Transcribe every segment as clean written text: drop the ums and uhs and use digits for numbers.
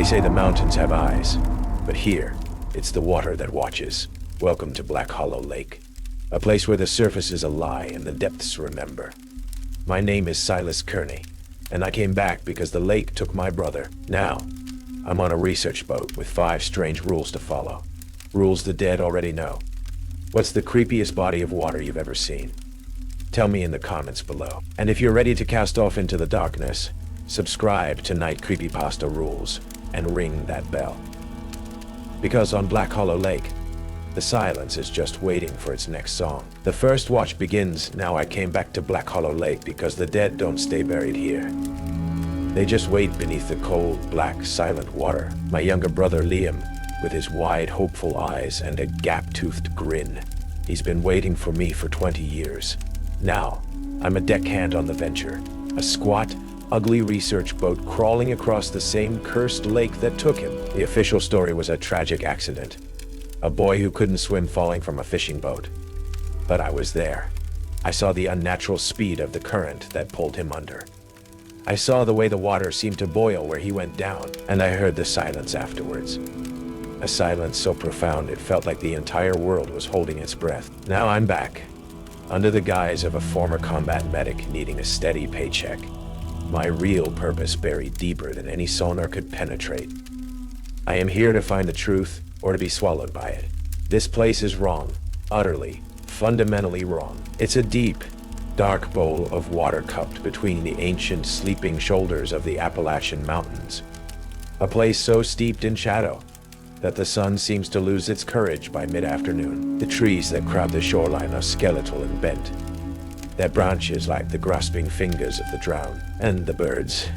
They say the mountains have eyes, but here, it's the water that watches. Welcome to Black Hollow Lake, a place where the surface is a lie and the depths remember. My name is Silas Kearney, and I came back because the lake took my brother. Now, I'm on a research boat with 5 strange rules to follow. Rules the dead already know. What's the creepiest body of water you've ever seen? Tell me in the comments below. And if you're ready to cast off into the darkness, subscribe to Night Creepypasta Rules and ring that bell. Because on Black Hollow Lake, the silence is just waiting for its next song. The first watch begins. Now I came back to Black Hollow Lake because the dead don't stay buried here. They just wait beneath the cold, black, silent water. My younger brother Liam, with his wide, hopeful eyes and a gap-toothed grin. He's been waiting for me for 20 years. Now, I'm a deckhand on the venture. A squat, ugly research boat crawling across the same cursed lake that took him. The official story was a tragic accident. A boy who couldn't swim falling from a fishing boat. But I was there. I saw the unnatural speed of the current that pulled him under. I saw the way the water seemed to boil where he went down, and I heard the silence afterwards. A silence so profound it felt like the entire world was holding its breath. Now I'm back, under the guise of a former combat medic needing a steady paycheck. My real purpose buried deeper than any sonar could penetrate. I am here to find the truth, or to be swallowed by it. This place is wrong, utterly, fundamentally wrong. It's a deep, dark bowl of water cupped between the ancient sleeping shoulders of the Appalachian Mountains. A place so steeped in shadow that the sun seems to lose its courage by mid-afternoon. The trees that crowd the shoreline are skeletal and bent, their branches like the grasping fingers of the drowned. And the birds.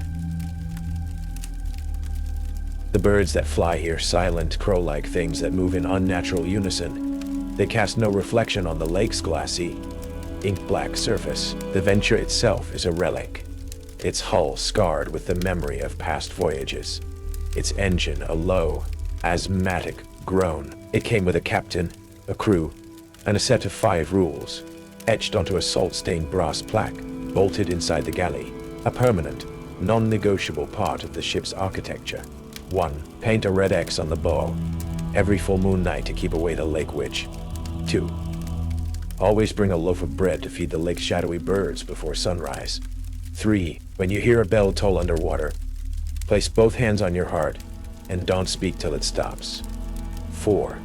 The birds that fly here, silent, crow-like things that move in unnatural unison. They cast no reflection on the lake's glassy, ink-black surface. The venture itself is a relic, its hull scarred with the memory of past voyages, its engine a low, asthmatic groan. It came with a captain, a crew, and a set of 5 rules, etched onto a salt-stained brass plaque, bolted inside the galley, a permanent, non-negotiable part of the ship's architecture. 1. Paint a red X on the bow, every full moon night to keep away the lake witch. 2. Always bring a loaf of bread to feed the lake's shadowy birds before sunrise. 3. When you hear a bell toll underwater, place both hands on your heart and don't speak till it stops. 4.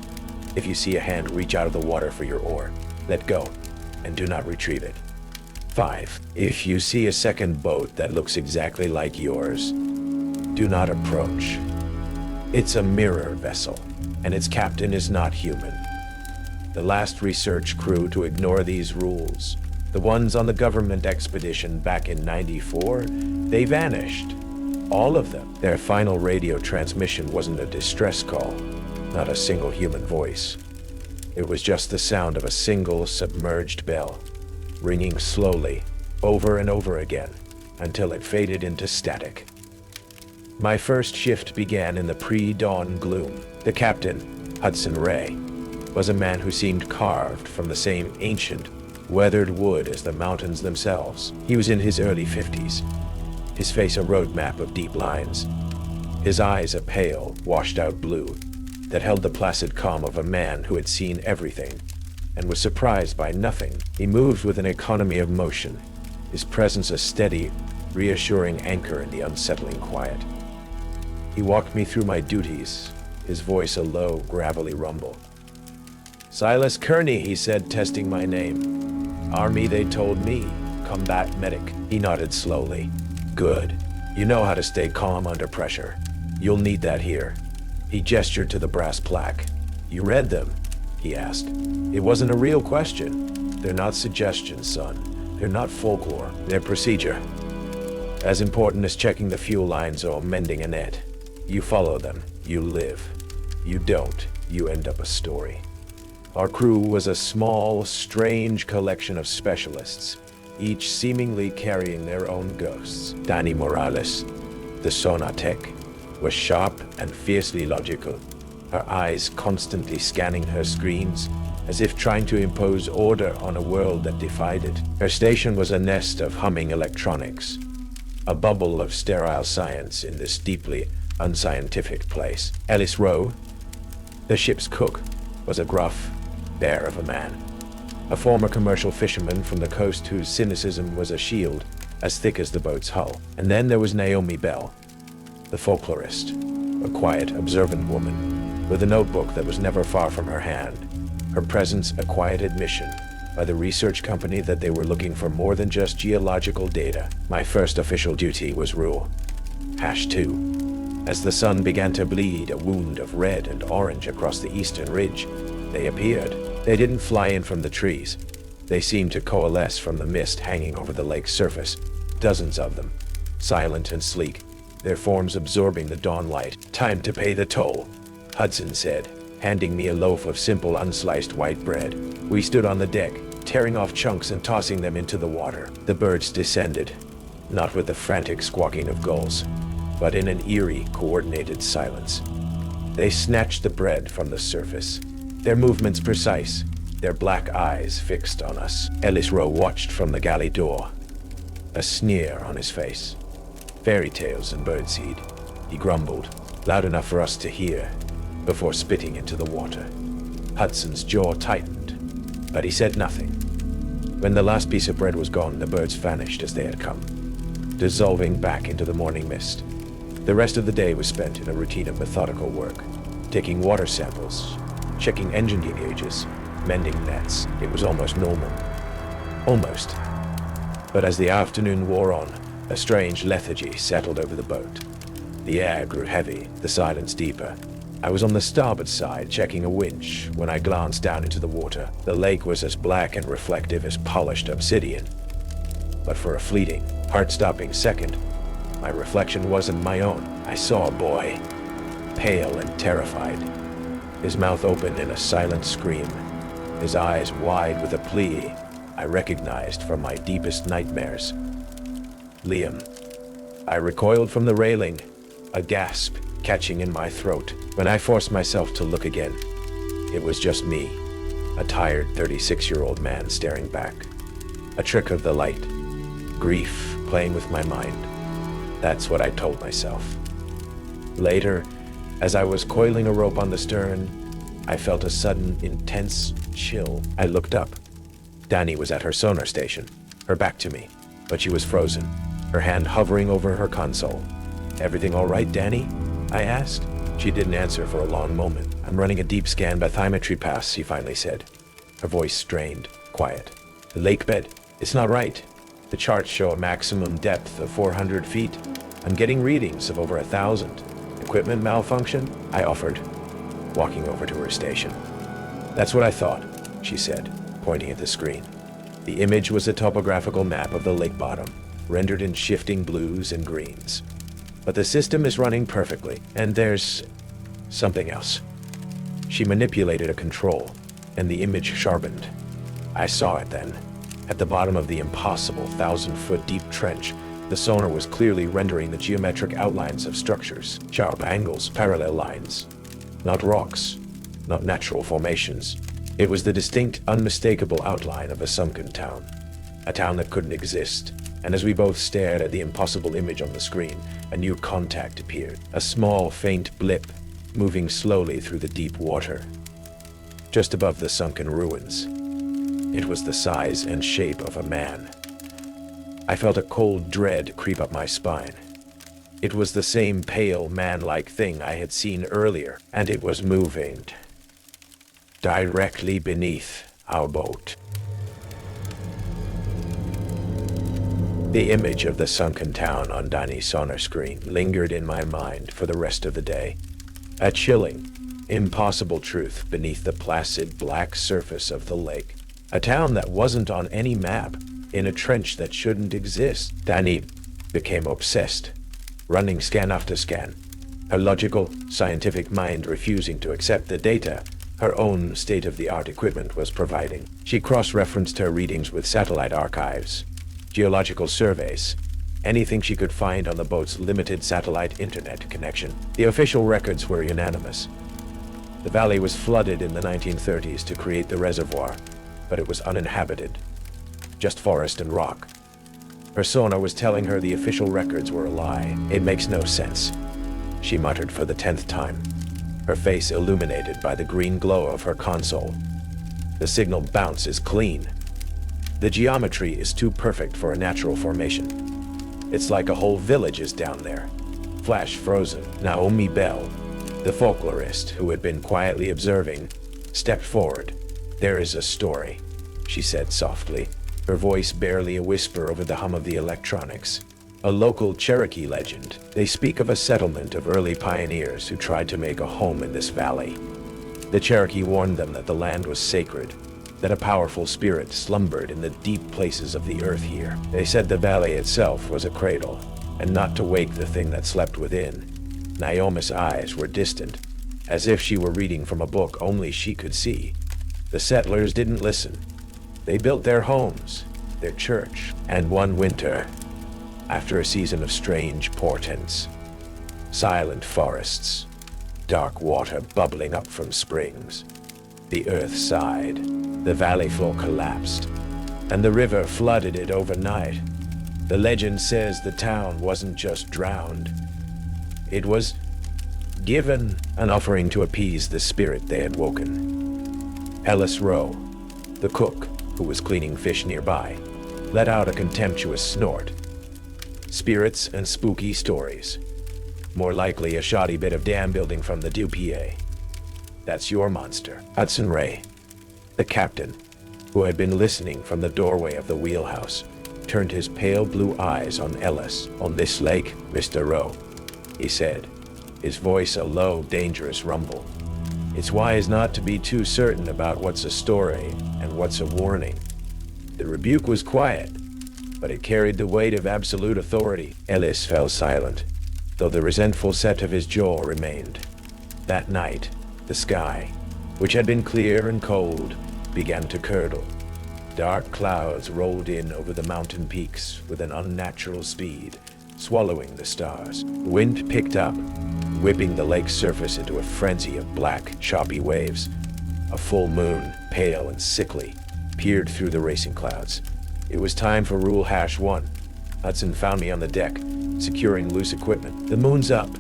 If you see a hand reach out of the water for your oar, let go and do not retrieve it. 5. If you see a second boat that looks exactly like yours, do not approach. It's a mirror vessel, and its captain is not human. The last research crew to ignore these rules, the ones on the government expedition back in '94, they vanished. All of them. Their final radio transmission wasn't a distress call, not a single human voice. It was just the sound of a single submerged bell, ringing slowly, over and over again, until it faded into static. My first shift began in the pre-dawn gloom. The captain, Hudson Ray, was a man who seemed carved from the same ancient, weathered wood as the mountains themselves. He was in his early 50s, his face a roadmap of deep lines, his eyes a pale, washed-out blue that held the placid calm of a man who had seen everything and was surprised by nothing. He moved with an economy of motion, his presence a steady, reassuring anchor in the unsettling quiet. He walked me through my duties, his voice a low, gravelly rumble. "Silas Kearney," he said, testing my name. "Army, they told me. Combat medic." He nodded slowly. "Good. You know how to stay calm under pressure. You'll need that here." He gestured to the brass plaque. "You read them?" he asked. It wasn't a real question. They're not suggestions, son. They're not folklore. They're procedure. As important as checking the fuel lines or mending a net. You follow them, you live. You don't, you end up a story. Our crew was a small, strange collection of specialists, each seemingly carrying their own ghosts. Danny Morales, the sonar tech, was sharp and fiercely logical, her eyes constantly scanning her screens, as if trying to impose order on a world that defied it. Her station was a nest of humming electronics, a bubble of sterile science in this deeply unscientific place. Ellis Rowe, the ship's cook, was a gruff bear of a man. A former commercial fisherman from the coast whose cynicism was a shield as thick as the boat's hull. And then there was Naomi Bell, the folklorist, a quiet, observant woman with a notebook that was never far from her hand. Her presence a quiet admission by the research company that they were looking for more than just geological data. My first official duty was Rule #2. As the sun began to bleed a wound of red and orange across the eastern ridge, they appeared. They didn't fly in from the trees. They seemed to coalesce from the mist hanging over the lake's surface. Dozens of them, silent and sleek, their forms absorbing the dawn light. "Time to pay the toll," Hudson said, handing me a loaf of simple unsliced white bread. We stood on the deck, tearing off chunks and tossing them into the water. The birds descended, not with the frantic squawking of gulls, but in an eerie, coordinated silence. They snatched the bread from the surface, their movements precise, their black eyes fixed on us. Ellis Rowe watched from the galley door, a sneer on his face. "Fairy tales and birdseed," he grumbled, loud enough for us to hear, before spitting into the water. Hudson's jaw tightened, but he said nothing. When the last piece of bread was gone, the birds vanished as they had come, dissolving back into the morning mist. The rest of the day was spent in a routine of methodical work, taking water samples, checking engine gauges, mending nets. It was almost normal. Almost. But as the afternoon wore on, a strange lethargy settled over the boat. The air grew heavy, the silence deeper. I was on the starboard side checking a winch when I glanced down into the water. The lake was as black and reflective as polished obsidian. But for a fleeting, heart-stopping second, my reflection wasn't my own. I saw a boy, pale and terrified, his mouth open in a silent scream, his eyes wide with a plea I recognized from my deepest nightmares. Liam. I recoiled from the railing, a gasp catching in my throat. When I forced myself to look again, it was just me, a tired 36-year-old man staring back. A trick of the light, grief playing with my mind. That's what I told myself. Later, as I was coiling a rope on the stern, I felt a sudden, intense chill. I looked up. Danny was at her sonar station, her back to me, but she was frozen, her hand hovering over her console. "Everything all right, Danny?" I asked. She didn't answer for a long moment. "I'm running a deep scan bathymetry pass," she finally said, her voice strained, quiet. "The lake bed, it's not right. The charts show a maximum depth of 400 feet. I'm getting readings of over 1,000. Equipment malfunction?" I offered, walking over to her station. "That's what I thought," she said, pointing at the screen. The image was a topographical map of the lake bottom, rendered in shifting blues and greens. "But the system is running perfectly, and there's something else." She manipulated a control, and the image sharpened. I saw it then. At the bottom of the impossible 1,000-foot deep trench, the sonar was clearly rendering the geometric outlines of structures, sharp angles, parallel lines. Not rocks, not natural formations. It was the distinct, unmistakable outline of a sunken town. A town that couldn't exist. And as we both stared at the impossible image on the screen, a new contact appeared. A small, faint blip, moving slowly through the deep water, just above the sunken ruins. It was the size and shape of a man. I felt a cold dread creep up my spine. It was the same pale, man-like thing I had seen earlier, and it was moving directly beneath our boat. The image of the sunken town on Danny's sonar screen lingered in my mind for the rest of the day. A chilling, impossible truth beneath the placid black surface of the lake. A town that wasn't on any map, in a trench that shouldn't exist. Danny became obsessed, running scan after scan, her logical, scientific mind refusing to accept the data her own state-of-the-art equipment was providing. She cross-referenced her readings with satellite archives, geological surveys, anything she could find on the boat's limited satellite internet connection. The official records were unanimous. The valley was flooded in the 1930s to create the reservoir, but it was uninhabited, just forest and rock. Her sonar was telling her the official records were a lie. It makes no sense. she muttered for the 10th time, her face illuminated by the green glow of her console. The signal bounce is clean. The geometry is too perfect for a natural formation. It's like a whole village is down there. Flash frozen. Naomi Bell, the folklorist who had been quietly observing, stepped forward. "There is a story," she said softly, her voice barely a whisper over the hum of the electronics. "A local Cherokee legend. They speak of a settlement of early pioneers who tried to make a home in this valley. The Cherokee warned them that the land was sacred, that a powerful spirit slumbered in the deep places of the earth here. They said the valley itself was a cradle, and not to wake the thing that slept within." Naomi's eyes were distant, as if she were reading from a book only she could see. The settlers didn't listen. They built their homes, their church, and one winter, after a season of strange portents, silent forests, dark water bubbling up from springs, the earth sighed, the valley floor collapsed, and the river flooded it overnight. The legend says the town wasn't just drowned. It was given an offering to appease the spirit they had woken. Ellis Rowe, the cook, who was cleaning fish nearby, let out a contemptuous snort. Spirits and spooky stories. More likely a shoddy bit of dam building from the Dupier. That's your monster. Hudson Ray, the captain, who had been listening from the doorway of the wheelhouse, turned his pale blue eyes on Ellis. "On this lake, Mr. Rowe," he said, his voice a low, dangerous rumble. "It's wise not to be too certain about what's a story and what's a warning." The rebuke was quiet, but it carried the weight of absolute authority. Ellis fell silent, though the resentful set of his jaw remained. That night, the sky, which had been clear and cold, began to curdle. Dark clouds rolled in over the mountain peaks with an unnatural speed, swallowing the stars. Wind picked up, whipping the lake's surface into a frenzy of black, choppy waves. A full moon, pale and sickly, peered through the racing clouds. It was time for Rule #1. Hudson found me on the deck, securing loose equipment. "The moon's up,"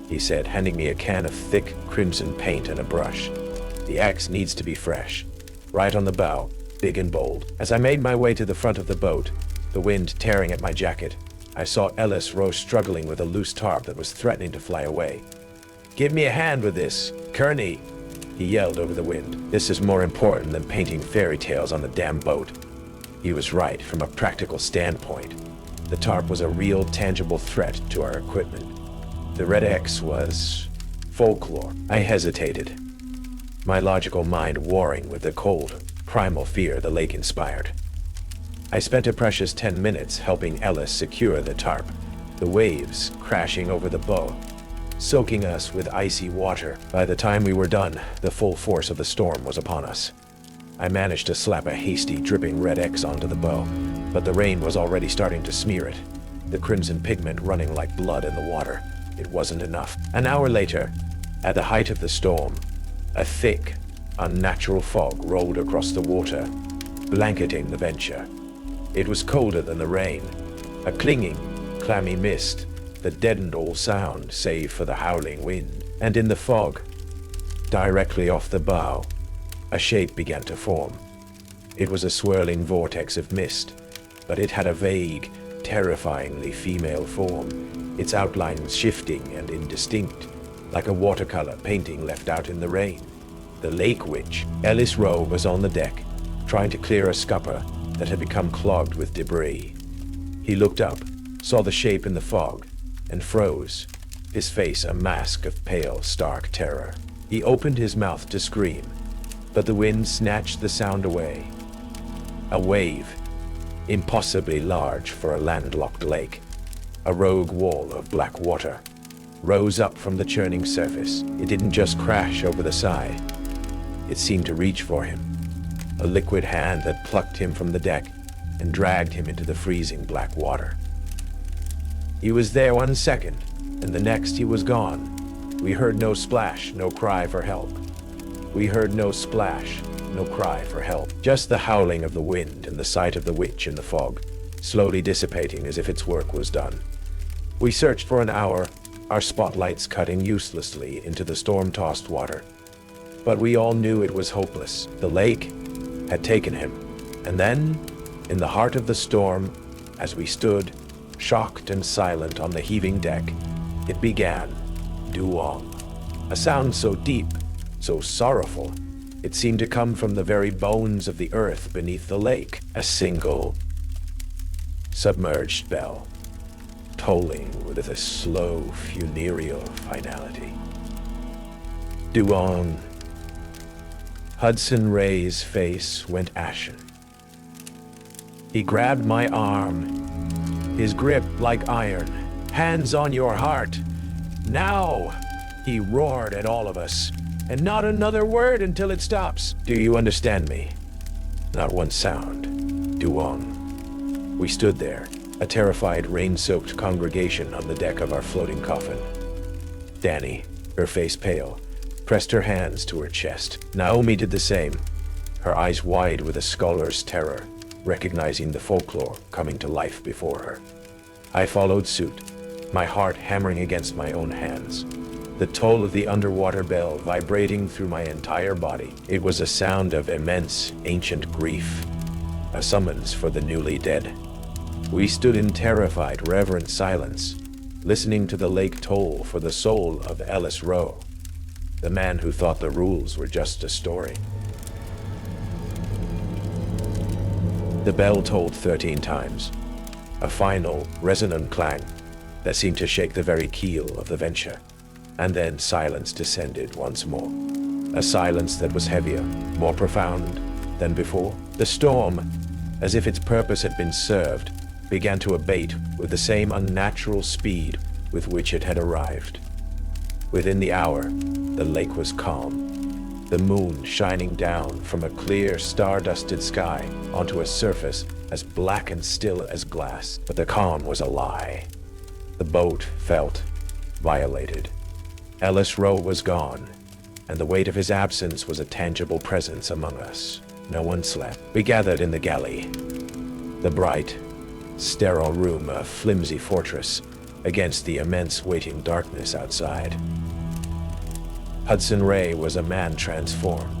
he said, handing me a can of thick, crimson paint and a brush. "The axe needs to be fresh. Right on the bow, big and bold." As I made my way to the front of the boat, the wind tearing at my jacket, I saw Ellis Rowe struggling with a loose tarp that was threatening to fly away. "Give me a hand with this, Kearney," he yelled over the wind. "This is more important than painting fairy tales on the damn boat." He was right from a practical standpoint. The tarp was a real, tangible threat to our equipment. The Red X was folklore. I hesitated, my logical mind warring with the cold, primal fear the lake inspired. I spent a precious 10 minutes helping Ellis secure the tarp, the waves crashing over the bow, soaking us with icy water. By the time we were done, the full force of the storm was upon us. I managed to slap a hasty, dripping Red X onto the bow, but the rain was already starting to smear it, the crimson pigment running like blood in the water. It wasn't enough. An hour later, at the height of the storm, a thick, unnatural fog rolled across the water, blanketing the venture. It was colder than the rain, a clinging, clammy mist that deadened all sound save for the howling wind. And in the fog, directly off the bow, a shape began to form. It was a swirling vortex of mist, but it had a vague, terrifyingly female form, its outlines shifting and indistinct, like a watercolor painting left out in the rain. The Lake Witch. Ellis Rowe was on the deck, trying to clear a scupper that had become clogged with debris. He looked up, saw the shape in the fog, and froze, his face a mask of pale, stark terror. He opened his mouth to scream, but the wind snatched the sound away. A wave, impossibly large for a landlocked lake, a rogue wall of black water, rose up from the churning surface. It didn't just crash over the side. It seemed to reach for him, a liquid hand that plucked him from the deck and dragged him into the freezing black water. He was there 1 second, and the next he was gone. We heard no splash, no cry for help. We heard no splash, no cry for help. Just the howling of the wind and the sight of the witch in the fog, slowly dissipating as if its work was done. We searched for an hour, our spotlights cutting uselessly into the storm-tossed water. But we all knew it was hopeless. The lake had taken him. And then, in the heart of the storm, as we stood, shocked and silent on the heaving deck, it began. Duong. A sound so deep, so sorrowful, it seemed to come from the very bones of the earth beneath the lake. A single, submerged bell, tolling with a slow, funereal finality. Duong. Hudson Ray's face went ashen. He grabbed my arm, his grip like iron. Hands on your heart. Now! He roared at all of us. And not another word until it stops. Do you understand me? Not one sound. Duong. We stood there, a terrified, rain-soaked congregation on the deck of our floating coffin. Danny, her face pale, pressed her hands to her chest. Naomi did the same, her eyes wide with a scholar's terror, recognizing the folklore coming to life before her. I followed suit, my heart hammering against my own hands, the toll of the underwater bell vibrating through my entire body. It was a sound of immense, ancient grief, a summons for the newly dead. We stood in terrified, reverent silence, listening to the lake toll for the soul of Ellis Rowe, the man who thought the rules were just a story. The bell tolled 13 times, a final, resonant clang that seemed to shake the very keel of the venture. And then silence descended once more. A silence that was heavier, more profound than before. The storm, as if its purpose had been served, began to abate with the same unnatural speed with which it had arrived. Within the hour, the lake was calm, the moon shining down from a clear, star-dusted sky onto a surface as black and still as glass. But the calm was a lie. The boat felt violated. Ellis Rowe was gone, and the weight of his absence was a tangible presence among us. No one slept. We gathered in the galley, the bright, sterile room a flimsy fortress against the immense waiting darkness outside. Hudson Ray was a man transformed.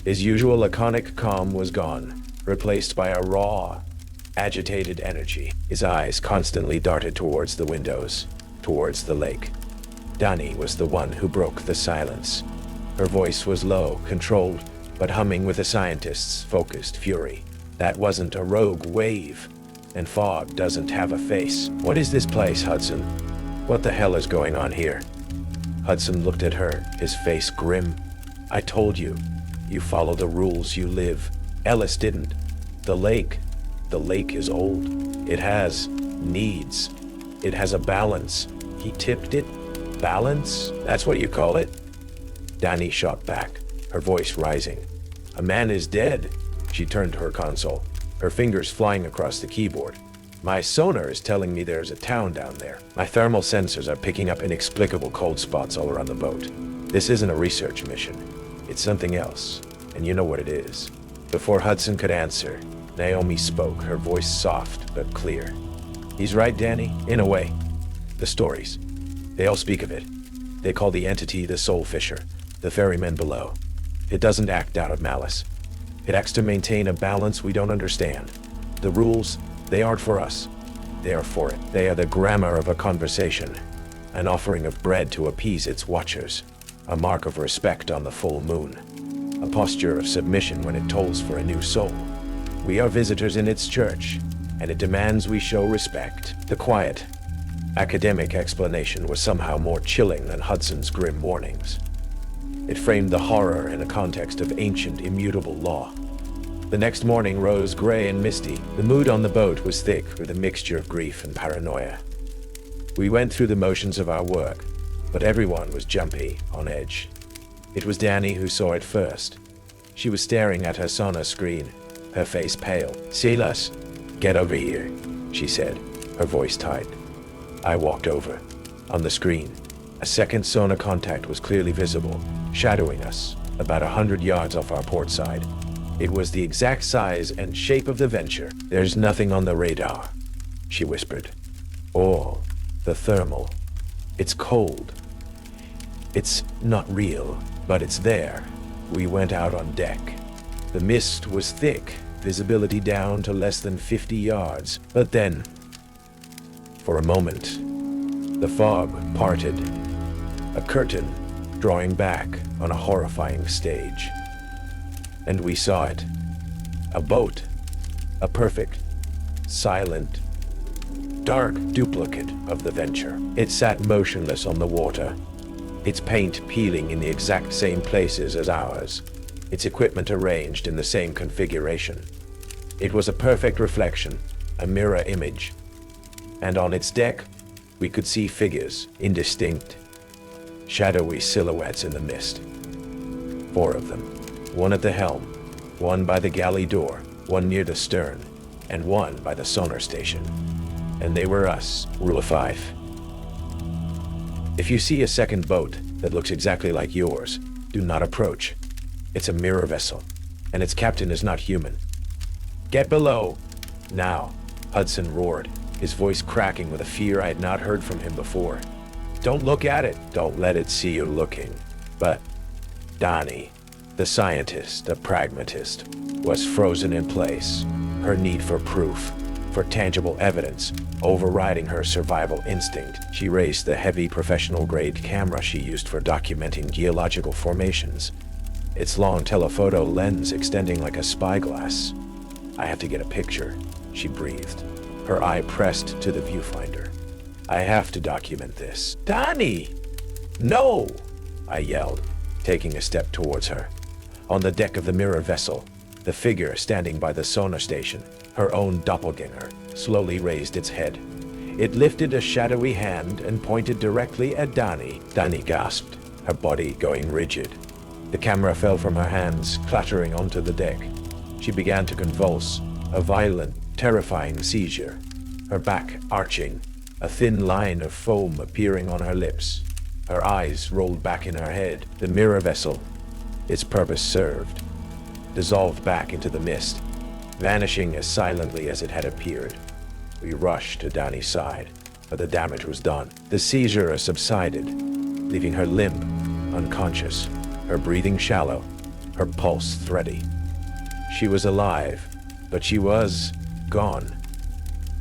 His usual laconic calm was gone, replaced by a raw, agitated energy. His eyes constantly darted towards the windows, towards the lake. Dani was the one who broke the silence. Her voice was low, controlled, but humming with a scientist's focused fury. That wasn't a rogue wave, and fog doesn't have a face. What is this place, Hudson? What the hell is going on here? Hudson looked at her, his face grim. I told you, you follow the rules, you live. Ellis didn't. The lake is old. It has needs. It has a balance. He tipped it. Balance? That's what you call it? Dani shot back, her voice rising. A man is dead. She turned to her console, her fingers flying across the keyboard. My sonar is telling me there's a town down there. My thermal sensors are picking up inexplicable cold spots all around the boat. This isn't a research mission. It's something else, and you know what it is. Before Hudson could answer, Naomi spoke, her voice soft but clear. He's right, Dani, in a way. The stories. They all speak of it. They call the entity the Soul Fisher, the ferryman below. It doesn't act out of malice. It acts to maintain a balance we don't understand. The rules, they aren't for us. They are for it. They are the grammar of a conversation, an offering of bread to appease its watchers, a mark of respect on the full moon, a posture of submission when it tolls for a new soul. We are visitors in its church, and it demands we show respect. The quiet, academic explanation was somehow more chilling than Hudson's grim warnings. It framed the horror in a context of ancient, immutable law. The next morning rose gray and misty. The mood on the boat was thick with a mixture of grief and paranoia. We went through the motions of our work, but everyone was jumpy, on edge. It was Dani who saw it first. She was staring at her sonar screen, her face pale. Silas, get over here, she said, her voice tight. I walked over. On the screen, a second sonar contact was clearly visible, shadowing us, about 100 yards off our port side. It was the exact size and shape of the Venture. There's nothing on the radar, she whispered. All the thermal It's cold. It's not real, but it's there. We went out on deck. The mist was thick, visibility down to less than 50 yards. But then, for a moment, the fog parted. A curtain drawing back on a horrifying stage. And we saw it. A boat. A perfect, silent, dark duplicate of the Venture. It sat motionless on the water, its paint peeling in the exact same places as ours, its equipment arranged in the same configuration. It was a perfect reflection, a mirror image. And on its deck, we could see figures, indistinct, shadowy silhouettes in the mist. 4 of them, one at the helm, one by the galley door, one near the stern, and one by the sonar station. And they were us, Rule of 5. If you see a second boat that looks exactly like yours, do not approach. It's a mirror vessel, and its captain is not human. Get below! Now, Hudson roared, his voice cracking with a fear I had not heard from him before. Don't look at it. Don't let it see you looking. But Donnie, the scientist, the pragmatist, was frozen in place. Her need for proof, for tangible evidence, overriding her survival instinct. She raised the heavy professional-grade camera she used for documenting geological formations, its long telephoto lens extending like a spyglass. I have to get a picture, she breathed, her eye pressed to the viewfinder. I have to document this. Donnie! No! I yelled, taking a step towards her. On the deck of the mirror vessel, the figure standing by the sonar station, her own doppelganger, slowly raised its head. It lifted a shadowy hand and pointed directly at Donnie. Donnie gasped, her body going rigid. The camera fell from her hands, clattering onto the deck. She began to convulse, a violent, terrifying seizure, her back arching, a thin line of foam appearing on her lips. Her eyes rolled back in her head. The mirror vessel, its purpose served, dissolved back into the mist, vanishing as silently as it had appeared. We rushed to Donnie's side, but the damage was done. The seizure subsided, leaving her limp, unconscious, her breathing shallow, her pulse thready. She was alive, but she was gone,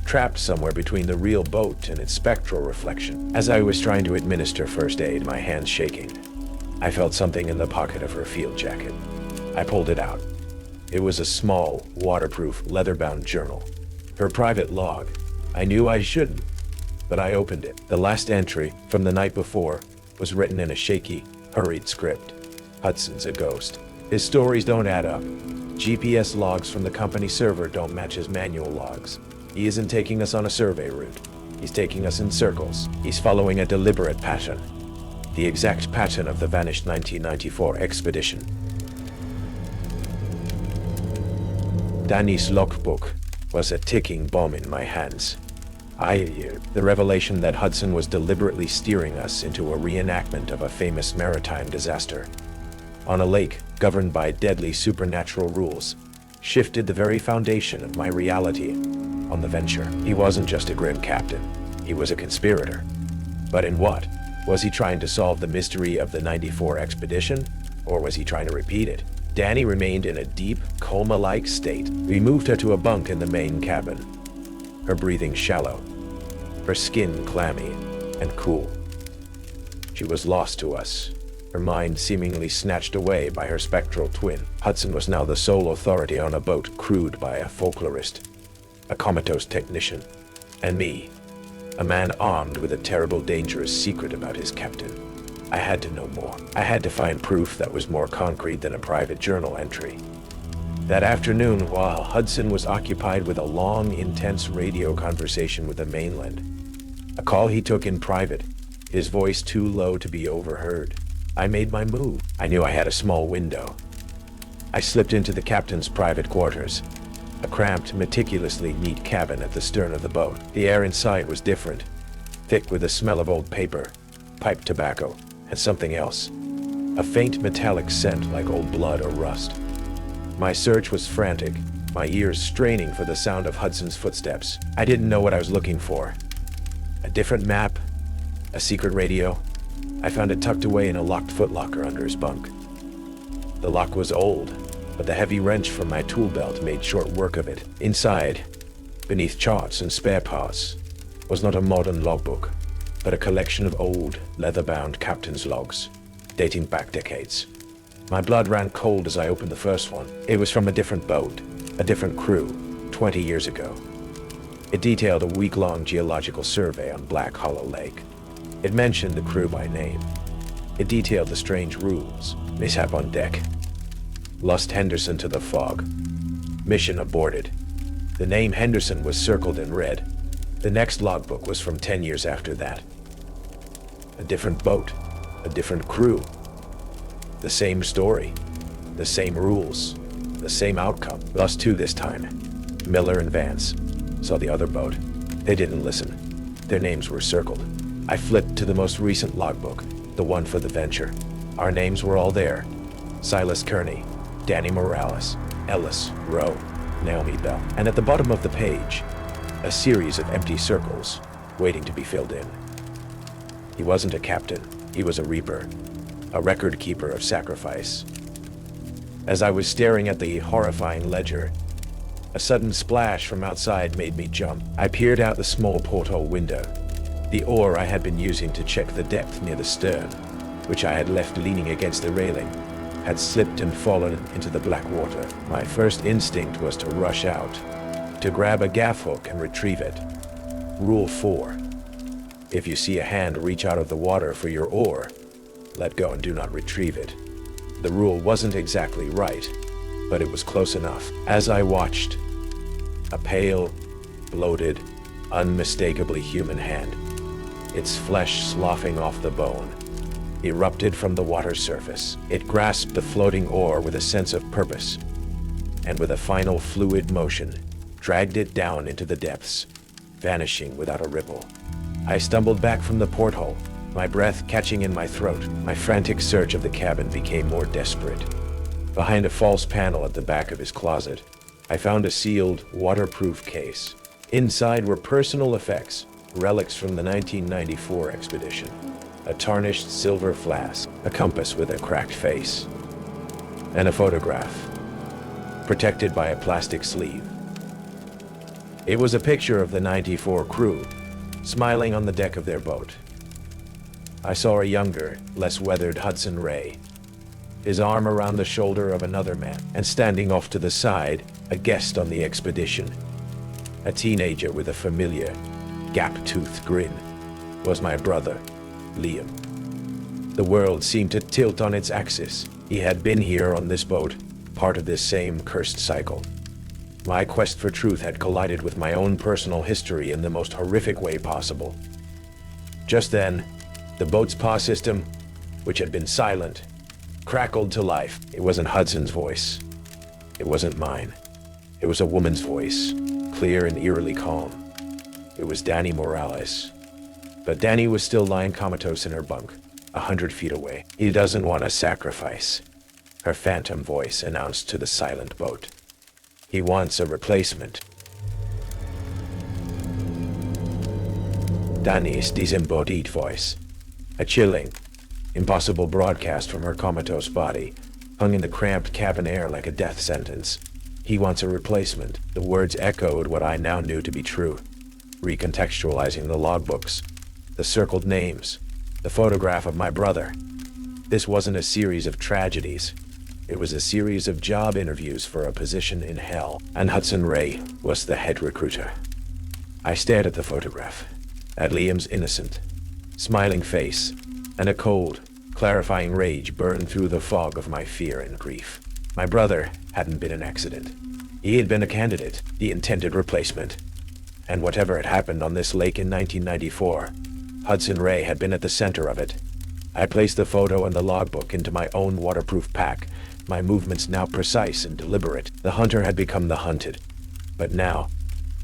trapped somewhere between the real boat and its spectral reflection. As I was trying to administer first aid, my hands shaking, I felt something in the pocket of her field jacket. I pulled it out. It was a small, waterproof, leather-bound journal. Her private log. I knew I shouldn't, but I opened it. The last entry, from the night before, was written in a shaky, hurried script. Hudson's a ghost. His stories don't add up. GPS logs from the company server don't match his manual logs. He isn't taking us on a survey route. He's taking us in circles. He's following a deliberate pattern. The exact pattern of the vanished 1994 expedition. Danny's logbook was a ticking bomb in my hands. The revelation that Hudson was deliberately steering us into a reenactment of a famous maritime disaster on a lake governed by deadly supernatural rules shifted the very foundation of my reality on the Venture. He wasn't just a grim captain. He was a conspirator. But in what? Was he trying to solve the mystery of the 94 expedition? Or was he trying to repeat it? Danny remained in a deep, coma-like state. We moved her to a bunk in the main cabin, her breathing shallow, her skin clammy and cool. She was lost to us, her mind seemingly snatched away by her spectral twin. Hudson was now the sole authority on a boat crewed by a folklorist, a comatose technician, and me, a man armed with a terrible, dangerous secret about his captain. I had to know more. I had to find proof that was more concrete than a private journal entry. That afternoon, while Hudson was occupied with a long, intense radio conversation with the mainland, a call he took in private, his voice too low to be overheard, I made my move. I knew I had a small window. I slipped into the captain's private quarters, a cramped, meticulously neat cabin at the stern of the boat. The air inside was different, thick with the smell of old paper, pipe tobacco, and something else, a faint metallic scent like old blood or rust. My search was frantic, my ears straining for the sound of Hudson's footsteps. I didn't know what I was looking for. A different map? A secret radio? I found it tucked away in a locked footlocker under his bunk. The lock was old, but the heavy wrench from my tool belt made short work of it. Inside, beneath charts and spare parts, was not a modern logbook, but a collection of old, leather-bound captain's logs, dating back decades. My blood ran cold as I opened the first one. It was from a different boat, a different crew, 20 years ago. It detailed a week-long geological survey on Black Hollow Lake. It mentioned the crew by name. It detailed the strange rules, mishap on deck. Lost Henderson to the fog. Mission aborted. The name Henderson was circled in red. The next logbook was from 10 years after that. A different boat, a different crew. The same story, the same rules, the same outcome. Lost two this time. Miller and Vance saw the other boat. They didn't listen. Their names were circled. I flipped to the most recent logbook, the one for the venture. Our names were all there. Silas Kearney, Danny Morales, Ellis, Rowe, Naomi Bell. And at the bottom of the page, a series of empty circles waiting to be filled in. He wasn't a captain, he was a reaper, a record keeper of sacrifice. As I was staring at the horrifying ledger, a sudden splash from outside made me jump. I peered out the small porthole window. The oar I had been using to check the depth near the stern, which I had left leaning against the railing, had slipped and fallen into the black water. My first instinct was to rush out, to grab a gaff hook and retrieve it. Rule 4. If you see a hand reach out of the water for your oar, let go and do not retrieve it. The rule wasn't exactly right, but it was close enough. As I watched, a pale, bloated, unmistakably human hand, its flesh sloughing off the bone, erupted from the water's surface. It grasped the floating oar with a sense of purpose, and with a final fluid motion, dragged it down into the depths, vanishing without a ripple. I stumbled back from the porthole, my breath catching in my throat. My frantic search of the cabin became more desperate. Behind a false panel at the back of his closet, I found a sealed, waterproof case. Inside were personal effects, relics from the 1994 expedition. A tarnished silver flask, a compass with a cracked face, and a photograph, protected by a plastic sleeve. It was a picture of the 94 crew, smiling on the deck of their boat. I saw a younger, less weathered Hudson Ray, his arm around the shoulder of another man, and standing off to the side, a guest on the expedition. A teenager with a familiar, gap-toothed grin was my brother, Liam. The world seemed to tilt on its axis. He had been here on this boat, part of this same cursed cycle. My quest for truth had collided with my own personal history in the most horrific way possible. Just then, the boat's PA system, which had been silent, crackled to life. It wasn't Hudson's voice. It wasn't mine. It was a woman's voice, clear and eerily calm. It was Danny Morales. But Danny was still lying comatose in her bunk, 100 feet away. He doesn't want a sacrifice, her phantom voice announced to the silent boat. He wants a replacement. Danny's disembodied voice, a chilling, impossible broadcast from her comatose body, hung in the cramped cabin air like a death sentence. He wants a replacement. The words echoed what I now knew to be true, recontextualizing the logbooks, the circled names, the photograph of my brother. This wasn't a series of tragedies. It was a series of job interviews for a position in hell, and Hudson Ray was the head recruiter. I stared at the photograph, at Liam's innocent, smiling face, and a cold, clarifying rage burned through the fog of my fear and grief. My brother hadn't been an accident. He had been a candidate, the intended replacement. And whatever had happened on this lake in 1994, Hudson Ray had been at the center of it. I placed the photo and the logbook into my own waterproof pack, my movements now precise and deliberate. The hunter had become the hunted. But now,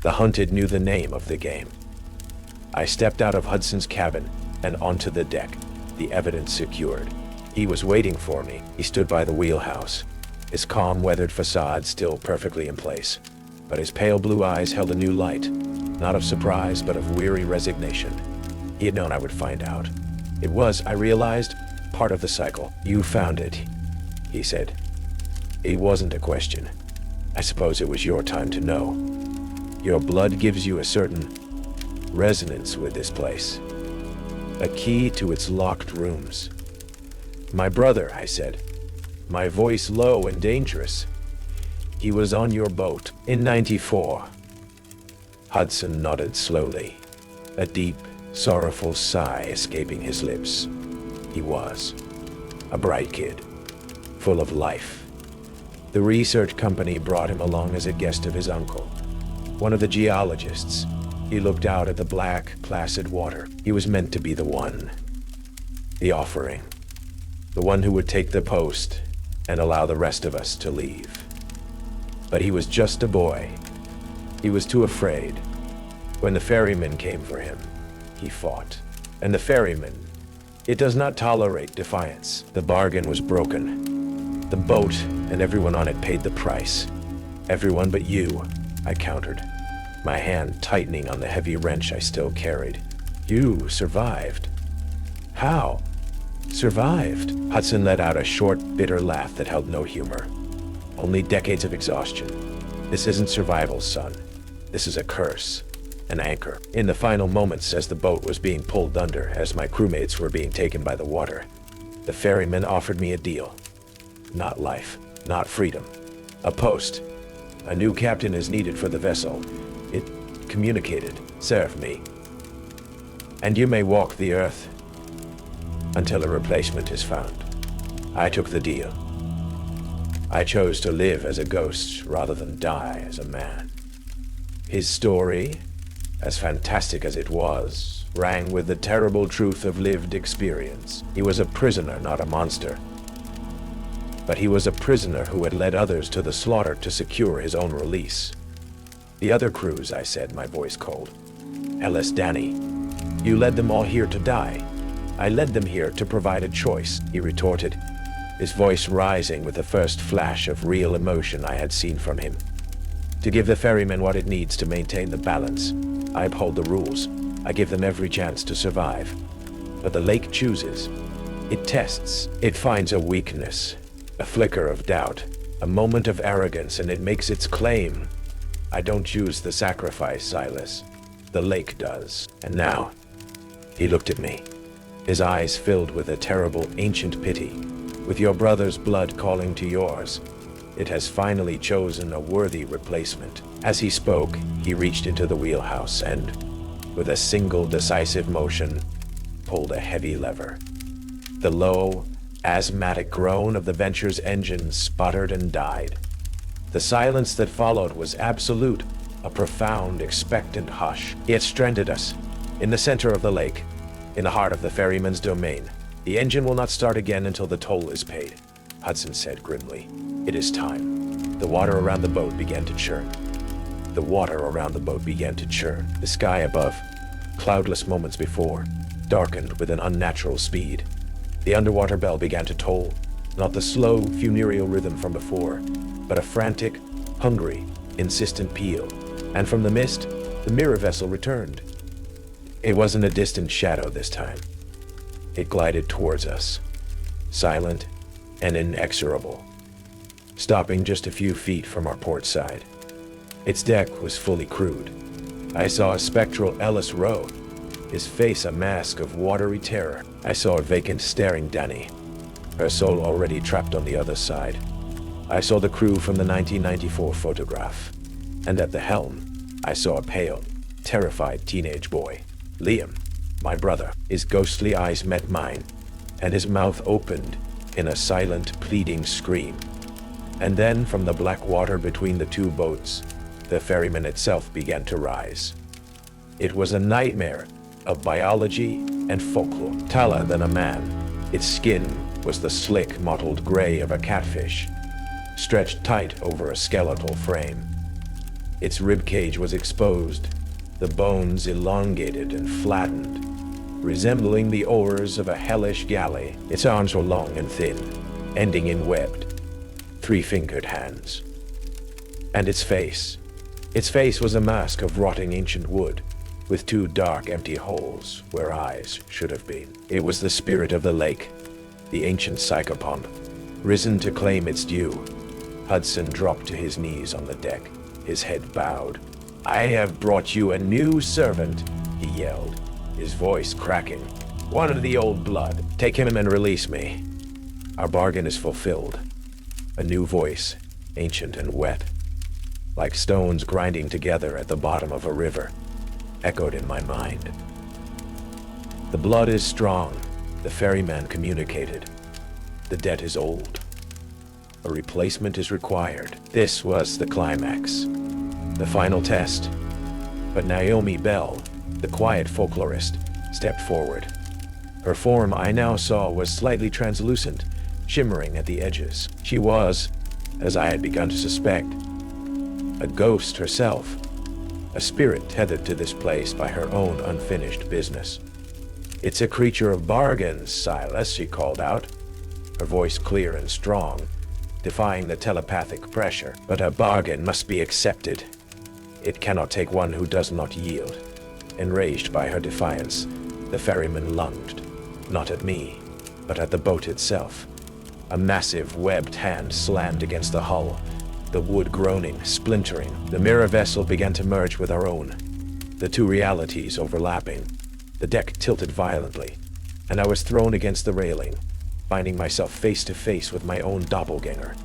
the hunted knew the name of the game. I stepped out of Hudson's cabin and onto the deck, the evidence secured. He was waiting for me. He stood by the wheelhouse, his calm, weathered facade still perfectly in place. But his pale blue eyes held a new light, not of surprise, but of weary resignation. He had known I would find out. It was, I realized, part of the cycle. You found it, he said. It wasn't a question. I suppose it was your time to know. Your blood gives you a certain resonance with this place. A key to its locked rooms. My brother, I said, my voice low and dangerous. He was on your boat in '94. Hudson nodded slowly, a deep, sorrowful sigh escaping his lips. He was a bright kid, full of life. The research company brought him along as a guest of his uncle, one of the geologists. He looked out at the black, placid water. He was meant to be the one, the offering, the one who would take the post and allow the rest of us to leave. But he was just a boy. He was too afraid. When the ferryman came for him, he fought. And the ferryman, it does not tolerate defiance. The bargain was broken. The boat and everyone on it paid the price. Everyone but you, I countered, my hand tightening on the heavy wrench I still carried. You survived. How? Survived? Hudson let out a short, bitter laugh that held no humor. Only decades of exhaustion. This isn't survival, son. This is a curse. An anchor. In the final moments as the boat was being pulled under, as my crewmates were being taken by the water, the ferryman offered me a deal. Not life. Not freedom. A post. A new captain is needed for the vessel. It communicated. Serve me. And you may walk the earth until a replacement is found. I took the deal. I chose to live as a ghost rather than die as a man. His story, as fantastic as it was, rang with the terrible truth of lived experience. He was a prisoner, not a monster. But he was a prisoner who had led others to the slaughter to secure his own release. The other crews, I said, my voice cold. Ellis, Danny, you led them all here to die. I led them here to provide a choice, he retorted, his voice rising with the first flash of real emotion I had seen from him. To give the ferryman what it needs to maintain the balance. I uphold the rules. I give them every chance to survive. But the lake chooses. It tests. It finds a weakness, a flicker of doubt, a moment of arrogance, and it makes its claim. I don't choose the sacrifice, Silas. The lake does. And now, he looked at me, his eyes filled with a terrible, ancient pity. With your brother's blood calling to yours, it has finally chosen a worthy replacement. As he spoke, he reached into the wheelhouse and, with a single decisive motion, pulled a heavy lever. The low, asthmatic groan of the Venture's engine sputtered and died. The silence that followed was absolute, a profound, expectant hush. He had stranded us, in the center of the lake, in the heart of the ferryman's domain. The engine will not start again until the toll is paid, Hudson said grimly. It is time. The water around the boat began to churn. The water around the boat began to churn. The sky above, cloudless moments before, darkened with an unnatural speed. The underwater bell began to toll, not the slow, funereal rhythm from before, but a frantic, hungry, insistent peal. And from the mist, the mirror vessel returned. It wasn't a distant shadow this time. It glided towards us, silent and inexorable, stopping just a few feet from our port side. Its deck was fully crewed. I saw a spectral Ellis Rowe, his face a mask of watery terror. I saw a vacant, staring Danny, her soul already trapped on the other side. I saw the crew from the 1994 photograph, and at the helm, I saw a pale, terrified teenage boy, Liam, my brother. His ghostly eyes met mine, and his mouth opened in a silent, pleading scream. And then, from the black water between the two boats, the ferryman itself began to rise. It was a nightmare of biology and folklore. Taller than a man, its skin was the slick, mottled gray of a catfish, stretched tight over a skeletal frame. Its ribcage was exposed, the bones elongated and flattened, resembling the oars of a hellish galley. Its arms were long and thin, ending in webbed, three-fingered hands. And its face was a mask of rotting ancient wood, with two dark, empty holes where eyes should have been. It was the spirit of the lake, the ancient psychopomp, risen to claim its due. Hudson dropped to his knees on the deck, his head bowed. "I have brought you a new servant," he yelled, his voice cracking. "One of the old blood. Take him and release me. Our bargain is fulfilled." A new voice, ancient and wet, like stones grinding together at the bottom of a river, echoed in my mind. "The blood is strong," the ferryman communicated. "The debt is old. A replacement is required." This was the climax, the final test. But Naomi Bell, the quiet folklorist, stepped forward. Her form I now saw was slightly translucent, shimmering at the edges. She was, as I had begun to suspect, a ghost herself, a spirit tethered to this place by her own unfinished business. "It's a creature of bargains, Silas," she called out, her voice clear and strong, defying the telepathic pressure. "But a bargain must be accepted. It cannot take one who does not yield." Enraged by her defiance, the ferryman lunged, not at me, but at the boat itself. A massive webbed hand slammed against the hull, the wood groaning, splintering. The mirror vessel began to merge with our own, the two realities overlapping. The deck tilted violently, and I was thrown against the railing, finding myself face to face with my own doppelganger,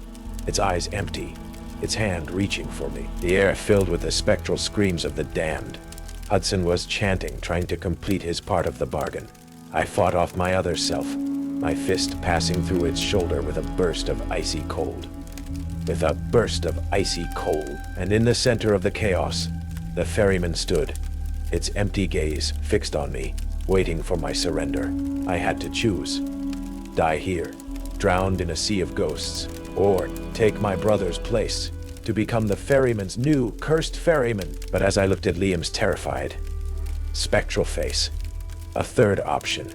its eyes empty, its hand reaching for me. The air filled with the spectral screams of the damned. Hudson was chanting, trying to complete his part of the bargain. I fought off my other self, my fist passing through its shoulder with a burst of icy cold. And in the center of the chaos, the ferryman stood, its empty gaze fixed on me, waiting for my surrender. I had to choose. Die here, drowned in a sea of ghosts, or take my brother's place, to become the ferryman's new, cursed ferryman. But as I looked at Liam's terrified, spectral face, a third option,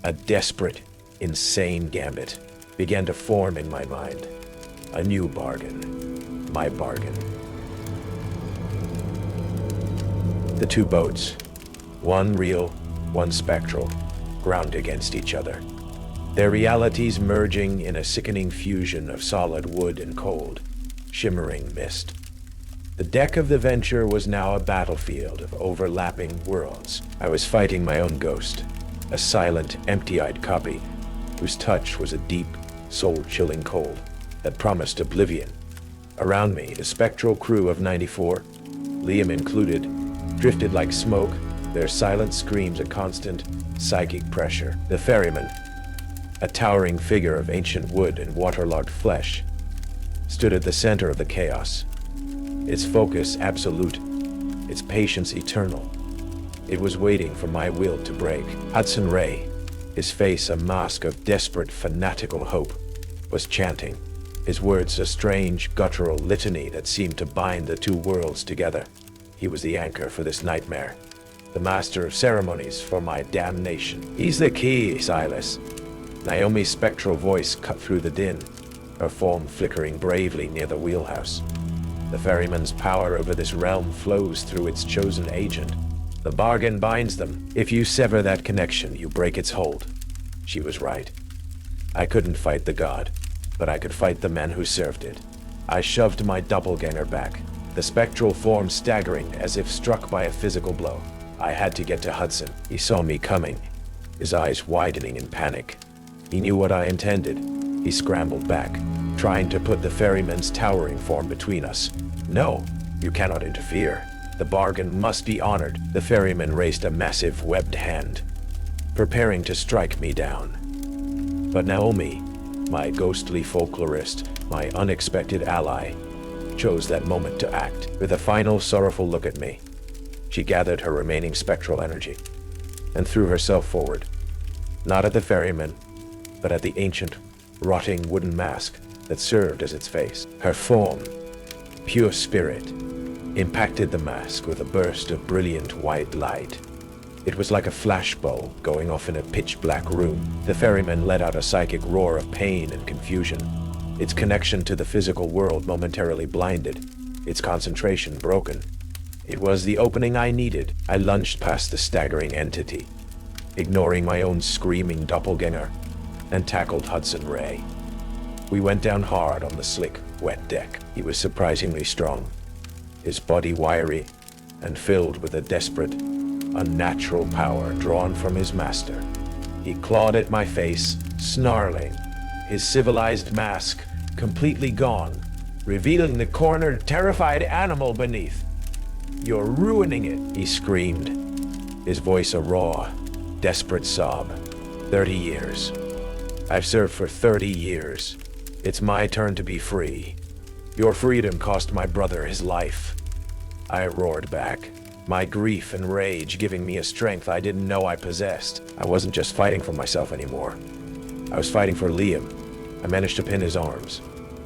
a desperate, insane gambit, began to form in my mind. A new bargain. My bargain. The two boats, one real, one spectral, ground against each other, their realities merging in a sickening fusion of solid wood and cold, shimmering mist. The deck of the Venture was now a battlefield of overlapping worlds. I was fighting my own ghost, a silent, empty-eyed copy whose touch was a deep, soul-chilling cold that promised oblivion. Around me, the spectral crew of 94, Liam included, drifted like smoke, their silent screams a constant, psychic pressure. The ferryman, a towering figure of ancient wood and waterlogged flesh, stood at the center of the chaos, its focus absolute, its patience eternal. It was waiting for my will to break. Hudson Ray, his face a mask of desperate, fanatical hope, was chanting, his words a strange, guttural litany that seemed to bind the two worlds together. He was the anchor for this nightmare, the master of ceremonies for my damnation. "He's the key, Silas." Naomi's spectral voice cut through the din, her form flickering bravely near the wheelhouse. "The ferryman's power over this realm flows through its chosen agent. The bargain binds them. If you sever that connection, you break its hold." She was right. I couldn't fight the god, but I could fight the man who served it. I shoved my doppelganger back, the spectral form staggering as if struck by a physical blow. I had to get to Hudson. He saw me coming, his eyes widening in panic. He knew what I intended. He scrambled back, trying to put the ferryman's towering form between us. "No, you cannot interfere. The bargain must be honored." The ferryman raised a massive webbed hand, preparing to strike me down. But Naomi, my ghostly folklorist, my unexpected ally, chose that moment to act. With a final sorrowful look at me, she gathered her remaining spectral energy and threw herself forward, not at the ferryman, but at the ancient, rotting wooden mask that served as its face. Her form, pure spirit, impacted the mask with a burst of brilliant white light. It was like a flashbulb going off in a pitch-black room. The ferryman let out a psychic roar of pain and confusion, its connection to the physical world momentarily blinded, its concentration broken. It was the opening I needed. I lunged past the staggering entity, ignoring my own screaming doppelganger, and tackled Hudson Ray. We went down hard on the slick, wet deck. He was surprisingly strong, his body wiry and filled with a desperate, unnatural power drawn from his master. He clawed at my face, snarling, his civilized mask completely gone, revealing the cornered, terrified animal beneath. "You're ruining it," he screamed, his voice a raw, desperate sob. 30 years. I've served for 30 years. It's my turn to be free. Your freedom cost my brother his life. I roared back, my grief and rage giving me a strength I didn't know I possessed. I wasn't just fighting for myself anymore. I was fighting for Liam. I managed to pin his arms.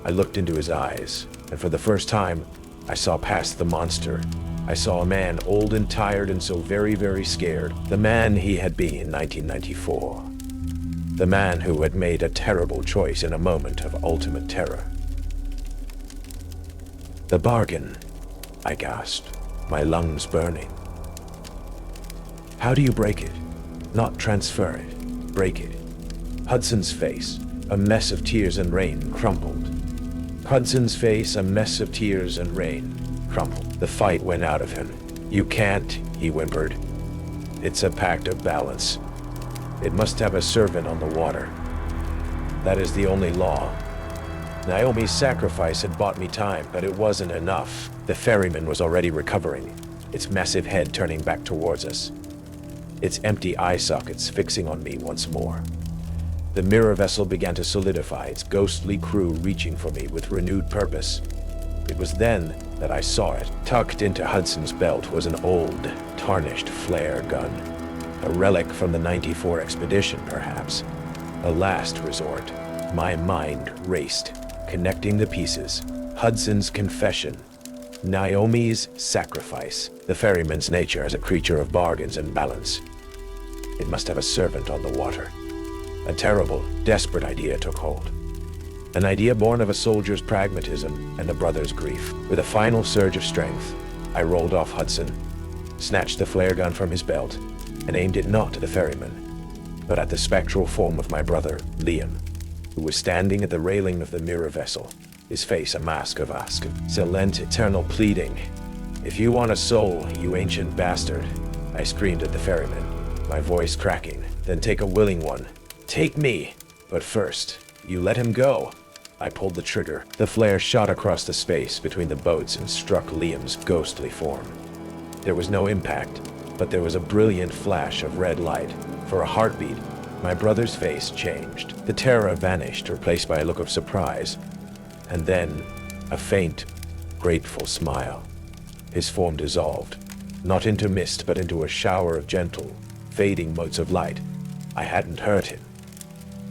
I looked into his eyes, and for the first time, I saw past the monster. I saw a man old and tired and so very, very scared. The man he had been in 1994. The man who had made a terrible choice in a moment of ultimate terror. "The bargain," I gasped, my lungs burning. "How do you break it? Not transfer it, break it." Hudson's face, a mess of tears and rain, crumpled. Hudson's face, a mess of tears and rain, crumpled. The fight went out of him. "You can't," he whimpered. "It's a pact of balance. It must have a servant on the water. That is the only law." Naomi's sacrifice had bought me time, but it wasn't enough. The ferryman was already recovering, its massive head turning back towards us, its empty eye sockets fixing on me once more. The mirror vessel began to solidify, its ghostly crew reaching for me with renewed purpose. It was then that I saw it. Tucked into Hudson's belt was an old, tarnished flare gun. A relic from the '94 expedition, perhaps. A last resort. My mind raced, connecting the pieces. Hudson's confession. Naomi's sacrifice. The ferryman's nature as a creature of bargains and balance. It must have a servant on the water. A terrible, desperate idea took hold. An idea born of a soldier's pragmatism and a brother's grief. With a final surge of strength, I rolled off Hudson, snatched the flare gun from his belt, and aimed it not at the ferryman, but at the spectral form of my brother, Liam, who was standing at the railing of the mirror vessel, his face a mask of silent, eternal pleading. "If you want a soul, you ancient bastard," I screamed at the ferryman, my voice cracking. "Then take a willing one. Take me. But first, you let him go." I pulled the trigger. The flare shot across the space between the boats and struck Liam's ghostly form. There was no impact, but there was a brilliant flash of red light. For a heartbeat, my brother's face changed. The terror vanished, replaced by a look of surprise, and then a faint, grateful smile. His form dissolved, not into mist, but into a shower of gentle, fading motes of light. I hadn't hurt him.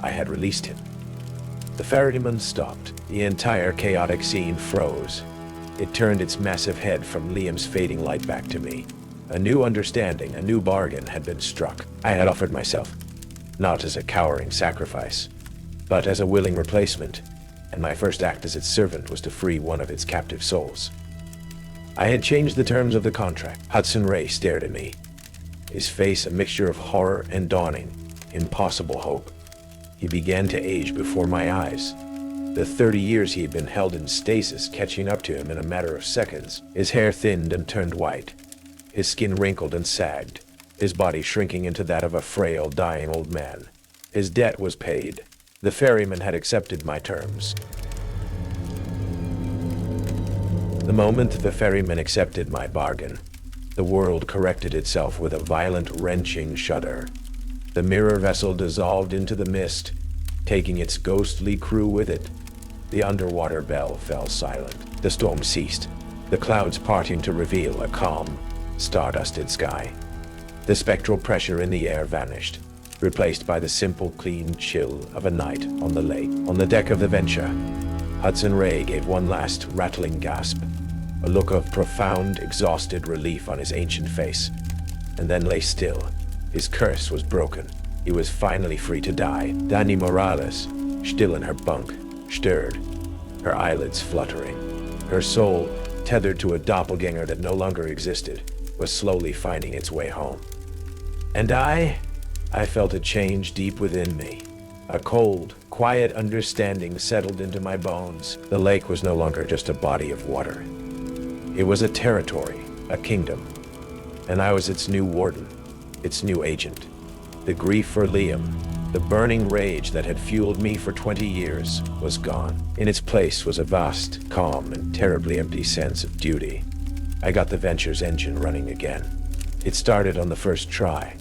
I had released him. The ferryman stopped. The entire chaotic scene froze. It turned its massive head from Liam's fading light back to me. A new understanding, a new bargain had been struck. I had offered myself, not as a cowering sacrifice, but as a willing replacement, and my first act as its servant was to free one of its captive souls. I had changed the terms of the contract. Hudson Ray stared at me, his face a mixture of horror and dawning, impossible hope. He began to age before my eyes. The 30 years he had been held in stasis catching up to him in a matter of seconds. His hair thinned and turned white. His skin wrinkled and sagged, his body shrinking into that of a frail, dying old man. His debt was paid. The ferryman had accepted my terms. The moment the ferryman accepted my bargain, the world corrected itself with a violent, wrenching shudder. The mirror vessel dissolved into the mist, taking its ghostly crew with it. The underwater bell fell silent. The storm ceased, the clouds parting to reveal a calm, stardusted sky. The spectral pressure in the air vanished, replaced by the simple, clean chill of a night on the lake. On the deck of the Venture, Hudson Ray gave one last rattling gasp, a look of profound, exhausted relief on his ancient face, and then lay still. His curse was broken. He was finally free to die. Dani Morales, still in her bunk, stirred, her eyelids fluttering, her soul tethered to a doppelganger that no longer existed, was slowly finding its way home. And I felt a change deep within me. A cold, quiet understanding settled into my bones. The lake was no longer just a body of water. It was a territory, a kingdom, and I was its new warden, its new agent. The grief for Liam, the burning rage that had fueled me for 20 years, was gone. In its place was a vast, calm, and terribly empty sense of duty. I got the venture's engine running again. It started on the first try.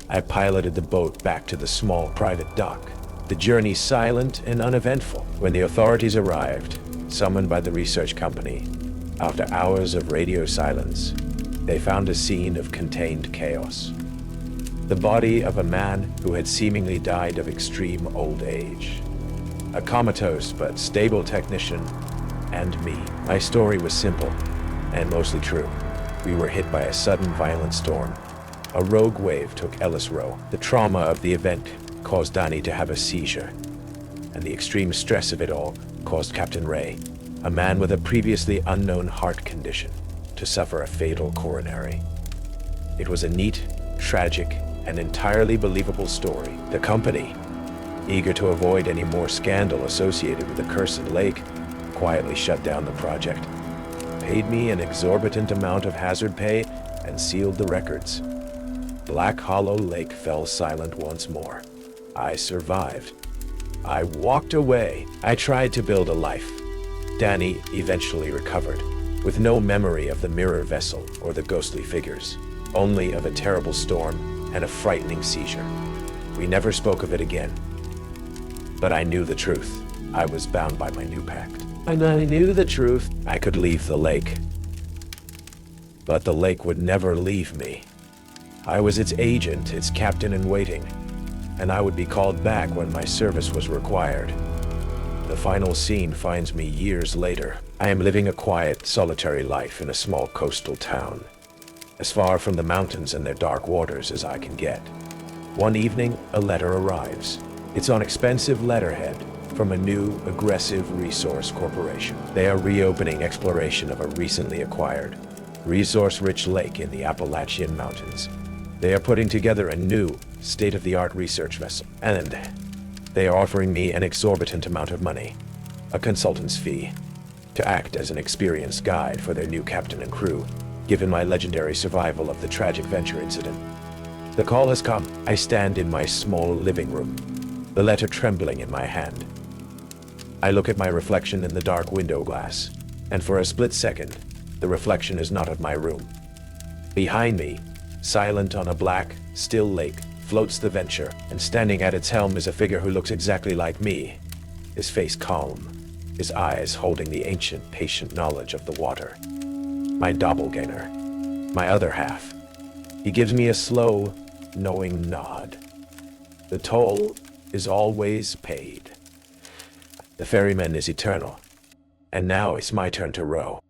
I piloted the boat back to the small private dock, the journey silent and uneventful. When the authorities arrived, summoned by the research company, after hours of radio silence, they found a scene of contained chaos. The body of a man who had seemingly died of extreme old age. A comatose but stable technician, and me. My story was simple and mostly true. We were hit by a sudden violent storm. A rogue wave took Ellis Row. The trauma of the event caused Danny to have a seizure, and the extreme stress of it all caused Captain Ray, a man with a previously unknown heart condition, to suffer a fatal coronary. It was a neat, tragic, and entirely believable story. The company, eager to avoid any more scandal associated with the cursed lake, quietly shut down the project, paid me an exorbitant amount of hazard pay, and sealed the records. Black Hollow Lake fell silent once more. I survived. I walked away. I tried to build a life. Danny eventually recovered, with no memory of the mirror vessel or the ghostly figures, only of a terrible storm and a frightening seizure. We never spoke of it again. But I knew the truth. I was bound by my new pact. And I knew the truth. I could leave the lake. But the lake would never leave me. I was its agent, its captain in waiting, and I would be called back when my service was required. The final scene finds me years later. I am living a quiet, solitary life in a small coastal town, as far from the mountains and their dark waters as I can get. One evening, a letter arrives. It's on expensive letterhead from a new, aggressive resource corporation. They are reopening exploration of a recently acquired, resource-rich lake in the Appalachian Mountains. They are putting together a new, state-of-the-art research vessel, and they are offering me an exorbitant amount of money, a consultant's fee, to act as an experienced guide for their new captain and crew, given my legendary survival of the tragic venture incident. The call has come. I stand in my small living room, the letter trembling in my hand. I look at my reflection in the dark window glass, and for a split second, the reflection is not of my room. Behind me, silent on a black, still lake, floats the venture, and standing at its helm is a figure who looks exactly like me, his face calm, his eyes holding the ancient, patient knowledge of the water. My doppelganger, my other half. He gives me a slow, knowing nod. The toll is always paid. The ferryman is eternal, and now it's my turn to row.